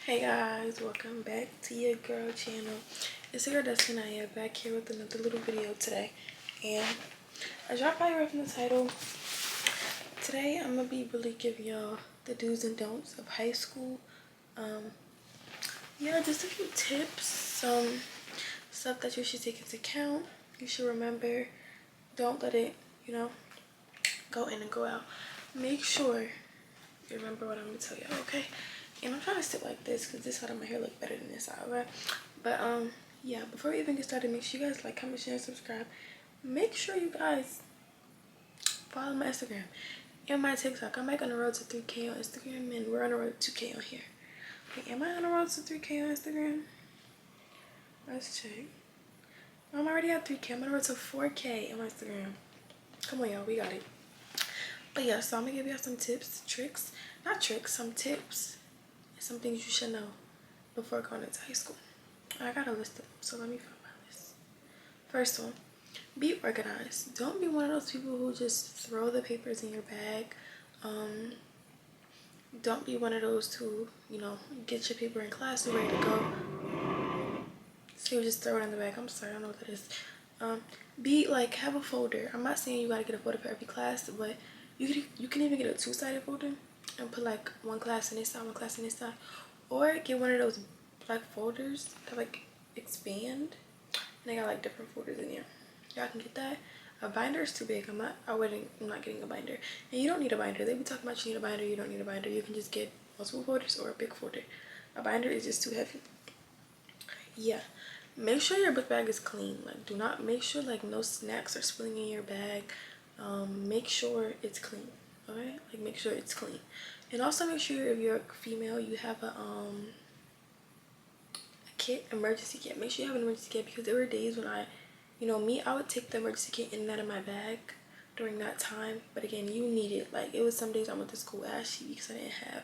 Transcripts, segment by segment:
Hey guys, welcome back to your girl channel. It's your girl Dustin. I am back here with another little video today, and as y'all probably read from the title, today I'm gonna be really giving y'all the do's and don'ts of high school. Yeah, just a few tips, some stuff that you should take into account. You should remember. Don't let it, go in and go out. Make sure you remember what I'm gonna tell y'all, okay? And I'm trying to sit like this because this side of my hair look better than this side, okay? But yeah, before we even get started, make sure you guys like, comment, share, and subscribe. Make sure you guys follow my Instagram and my TikTok. I'm like on the road to 3K on Instagram, and we're on the road to 2K on here. Wait, am I on the road to 3K on Instagram? Let's check. I'm already at 3K. I'm on the road to 4K on Instagram. Come on, y'all, we got it. But yeah, so I'm gonna give y'all some tips, tricks, not tricks, some tips, and some things you should know before going into high school. I got a list of them, so let me find my list. First one, be organized. Don't be one of those people who just throw the papers in your bag. Don't be one of those who, get your paper in class, you're ready to go. So you just throw it in the bag. I'm sorry, I don't know what that is. Have a folder. I'm not saying you gotta get a folder for every class, but you can even get a two-sided folder and put like one class in this side, one class in this side, or get one of those black folders that like expand, and they got like different folders in there. Y'all can get that. A binder is too big. I'm not getting a binder, and you don't need a binder. They be talking about you need a binder. You don't need a binder. You can just get multiple folders or a big folder. A binder is just too heavy. Yeah, make sure your book bag is clean. Like, do not make sure like no snacks are spilling in your bag. Make sure it's clean. Okay, like make sure it's clean, and also make sure if you're a female, you have a kit, emergency kit. Make sure you have an emergency kit, because there were days when I would take the emergency kit in and out of my bag during that time. But again, you need it. Like, it was some days I went to school ashy because I didn't have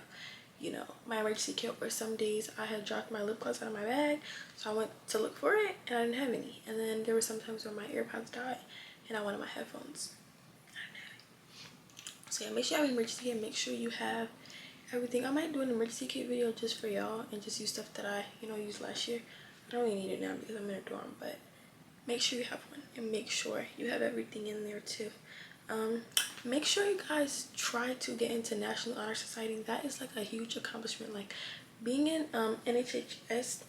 my emergency kit, or some days I had dropped my lip gloss out of my bag, so I went to look for it and I didn't have any. And then there were some times where my AirPods died and I wanted my headphones. I didn't have it. So yeah, make sure you have an emergency kit. Make sure you have everything. I might do an emergency kit video just for y'all and just use stuff that I used last year. I don't really need it now because I'm in a dorm, but make sure you have one, and make sure you have everything in there too. Make sure you guys try to get into National Honor Society. That is like a huge accomplishment. Like, being in NHS,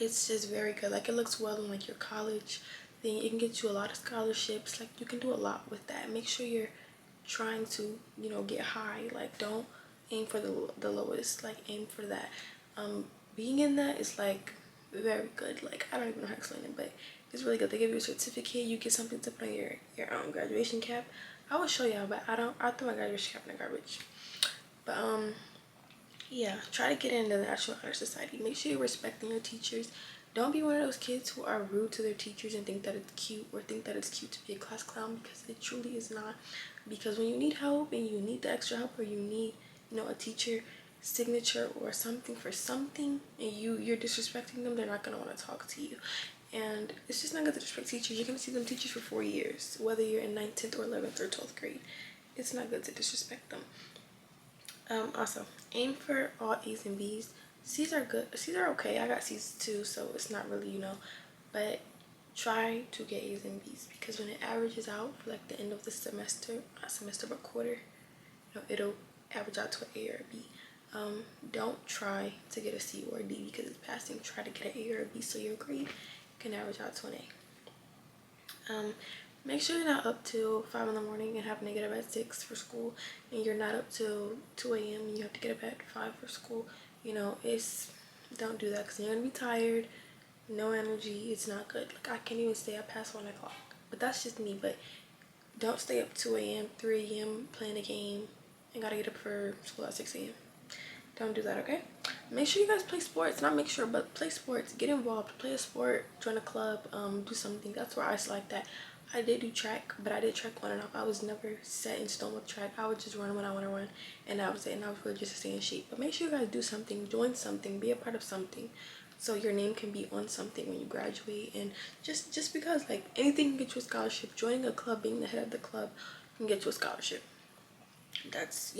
it's just very good. Like, it looks well in like your college thing. It can get you a lot of scholarships. Like, you can do a lot with that. Make sure you're trying to get high. Like, don't aim for the lowest. Like, aim for that. Being in that is like very good. Like, I don't even know how to explain it, but it's really good. They give you a certificate. You get something to put on your graduation cap. I will show y'all, but I threw my graduation cap in the garbage. But yeah, try to get into the National Honor Society. Make sure you're respecting your teachers. Don't be one of those kids who are rude to their teachers and think that it's cute, or think that it's cute to be a class clown, because it truly is not. Because when you need help and you need the extra help, or you need a teacher signature or something for something, and you're disrespecting them, they're not going to want to talk to you. And it's just not good to disrespect teachers. You're going to see them teachers for 4 years, whether you're in 9th, 10th, or 11th, or 12th grade. It's not good to disrespect them. Also, aim for all A's and B's. C's are good. C's are okay. I got C's too, so it's not really, but try to get A's and B's, because when it averages out for like the end of the semester, not semester but quarter, it'll average out to an A or a B. Don't try to get a C or a D because it's passing. Try to get an A or a B so your grade can average out to an A. Make sure you're not up till 5 in the morning and having to get up at 6 for school, and you're not up till 2 a.m. and you have to get up at 5 for school. Don't do that, because you're gonna be tired, no energy. It's not good. Like, I can't even stay up past 1 o'clock, but that's just me. But don't stay up 2 a.m., 3 a.m. playing a game and gotta get up for school at 6 a.m. Don't do that, okay? Make sure you guys play sports. Not make sure, but play sports. Get involved. Play a sport. Join a club. Do something. That's where I select that. I did do track, but I did track on and off. I was never set in stone with track. I would just run when I want to run, and that was it. And I was really just to stay in shape. But make sure you guys do something. Join something. Be a part of something, so your name can be on something when you graduate. And just because, like, anything can get you a scholarship. Joining a club, being the head of the club, can get you a scholarship. That's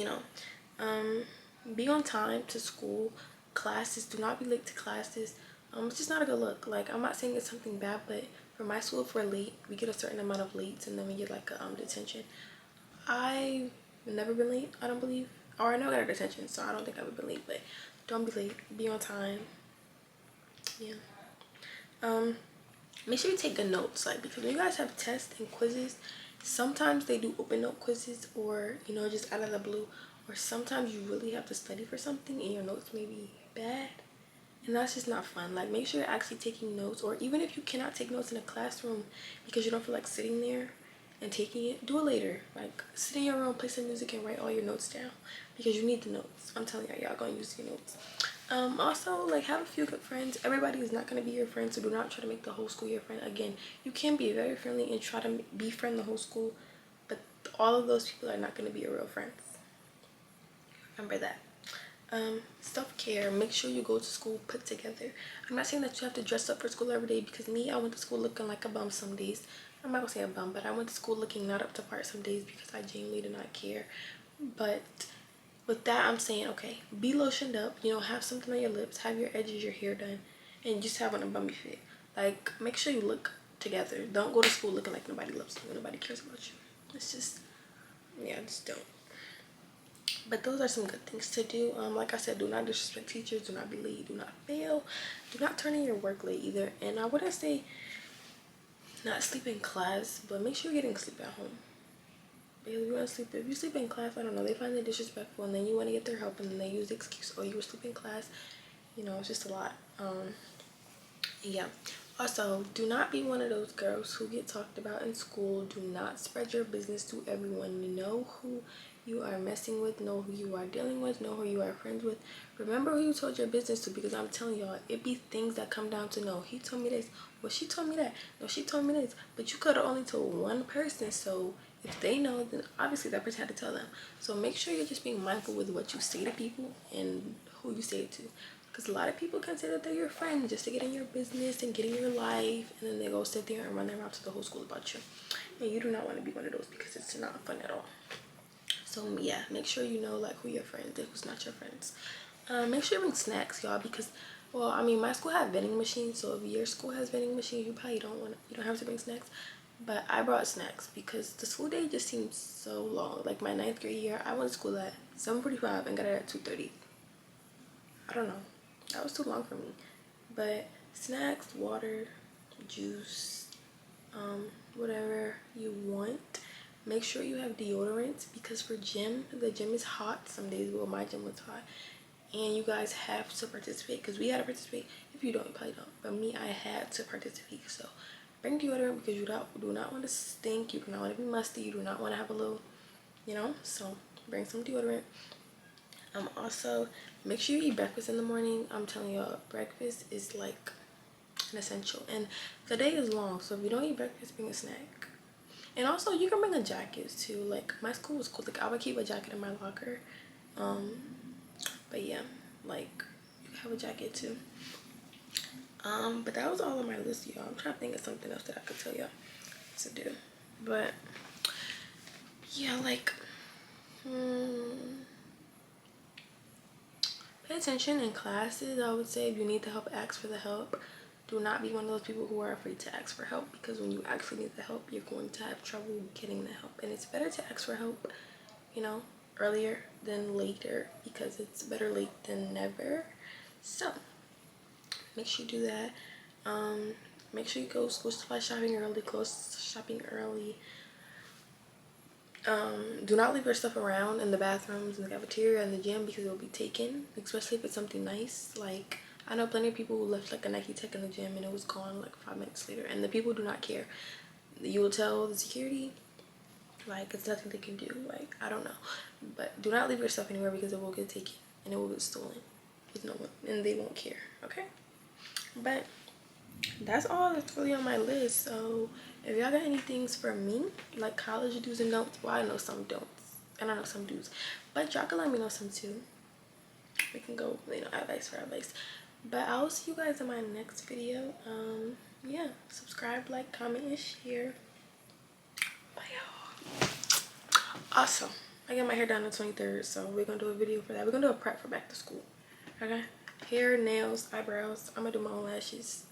be on time to school. classes, do not be late to classes. It's just not a good look. Like, I'm not saying it's something bad, but for my school, if we're late, we get a certain amount of lates, and then we get like a detention. I've never been late, I don't believe, or I know I got a detention, so I don't think I've ever been late. But don't be late, be on time. Yeah. Make sure you take good notes, like, because when you guys have tests and quizzes, sometimes they do open note quizzes, or you know, just out of the blue, or sometimes you really have to study for something and your notes may be bad, and that's just not fun. Like, make sure you're actually taking notes, or even if you cannot take notes in a classroom because you don't feel like sitting there and taking it, do it later. Like, sit in your room, play some music, and write all your notes down, because you need the notes. I'm telling y'all gonna use your notes. Also, like, have a few good friends. Everybody is not going to be your friend, so do not try to make the whole school your friend. Again, you can be very friendly and try to befriend the whole school, but all of those people are not going to be your real friends. Remember that. Self-care. Make sure you go to school put together. I'm not saying that you have to dress up for school every day, because me, I went to school looking like a bum some days. I'm not going to say a bum, but I went to school looking not up to par some days because I genuinely did not care. But with that, I'm saying, okay, be lotioned up, you know, have something on your lips, have your edges, your hair done, and just have on a bummy fit. Like, make sure you look together. Don't go to school looking like nobody loves you, nobody cares about you. It's just, yeah, just don't. But those are some good things to do. Like I said, do not disrespect teachers, do not be late, do not fail, do not turn in your work late either. And I wouldn't say not sleep in class, but make sure you're getting sleep at home. Because you want to sleep, if you sleep in class, I don't know, they find it disrespectful, and then you want to get their help, and then they use the excuse, oh, you were sleeping in class. You know, it's just a lot. Yeah. Also, do not be one of those girls who get talked about in school. Do not spread your business to everyone. You know who you are messing with, know who you are dealing with, know who you are friends with. Remember who you told your business to, because I'm telling y'all, it be things that come down to, no, he told me this, well, she told me that, no, she told me this, but you could have only told one person. So if they know, then obviously that person had to tell them. So make sure you're just being mindful with what you say to people and who you say it to. Because a lot of people consider that they're your friend just to get in your business and get in your life, and then they go sit there and run their mouth to the whole school about you. And you do not want to be one of those, because it's not fun at all. So yeah, make sure you know like who your friends and who's not your friends. Make sure you bring snacks, y'all, because, well, I mean, my school had vending machines, so if your school has vending machines, you probably you don't have to bring snacks. But I brought snacks because the school day just seems so long. Like, my 9th grade year, I went to school at 7:45 and got out at 2:30. I don't know, that was too long for me. But snacks, water, juice, whatever you want. Make sure you have deodorant, because for gym, the gym is hot some days. Well, my gym was hot, and you guys have to participate, because we had to participate. If you don't, you probably don't, but me, I had to participate. So bring deodorant, because you do not want to stink, you do not want to be musty, you do not want to have a little, you know, so bring some deodorant. Also, make sure you eat breakfast in the morning. I'm telling y'all, breakfast is like an essential, and the day is long, so if you don't eat breakfast, bring a snack. And also, you can bring a jacket too. Like, my school was cool, like I would keep a jacket in my locker. But yeah, like, you can have a jacket too. But that was all on my list, y'all. I'm trying to think of something else that I could tell y'all to do. But yeah, like, pay attention in classes. I would say if you need the help, ask for the help. Do not be one of those people who are afraid to ask for help, because when you actually need the help, you're going to have trouble getting the help. And it's better to ask for help, you know, earlier than later, because it's better late than never. So make sure you do that. Make sure you go school supply shopping early, clothes shopping early. Do not leave your stuff around in the bathrooms, in the cafeteria, and the gym, because it will be taken, especially if it's something nice. Like, I know plenty of people who left like a Nike Tech in the gym and it was gone like 5 minutes later, and the people do not care. You will tell the security, like, it's nothing they can do. Like, I don't know, but do not leave your stuff anywhere, because it will get taken and it will get stolen with no one, and they won't care. Okay, but that's all that's really on my list. So if y'all got any things for me, like college do's and don'ts, well, I know some don'ts and I know some do's, but y'all can let me know some too. We can go, you know, advice for advice. But I will see you guys in my next video. Yeah, subscribe, like, comment, and share. Bye, y'all. Also, I get my hair done on the 23rd, so we're gonna do a video for that. We're gonna do a prep for back to school. Okay, hair, nails, eyebrows. I'm gonna do my own lashes.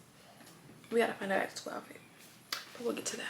We gotta find out after 12 outfit, but we'll get to that.